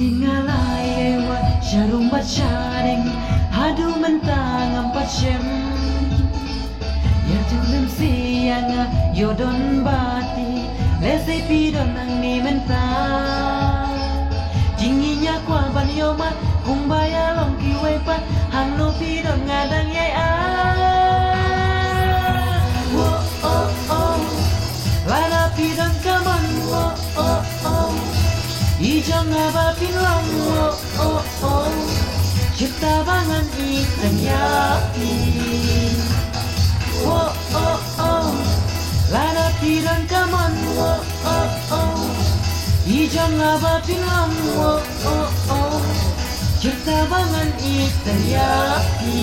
Tinggalai ewa syarum bacaring hadu mentang empat syem ya tulem sianga yodon bati lese pidon nang ni mentang jinginya kwa ban yoma kumbaya long kiwe pat hang no pidon ngadang yai oh oh oh lana pidon kaman oh oh oh Ijang abapin lang, oh, oh, oh Cipta bangan ikan yapi Oh, oh, oh Lana pirang kaman, oh, oh, oh Ijang abapin lang, oh, oh, oh Cipta bangan ikan yapi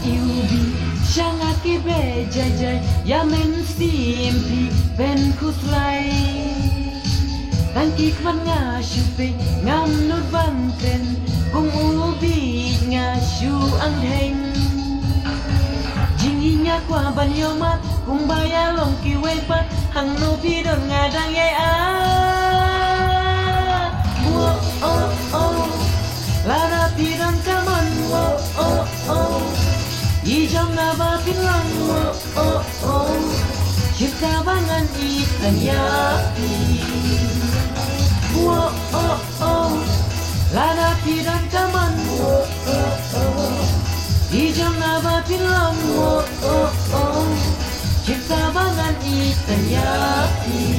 Iubi shangat ke bejajai ya men simpi pen kuslai tangki kman ngashupe ngam nut banten kung ubi ngashu angheng jinginya kwa banyomat kung bayalong kiwe pat hang no pidon ngadang yai oh oh oh lana pidon kaman oh oh oh Ijang abapin lang, oh, oh, oh Cipta bangan ikan yapi Oh, oh, oh Lana pidan kaman, oh, oh, oh Ijang abapin lang, oh, oh, oh Cipta bangan ikan yapi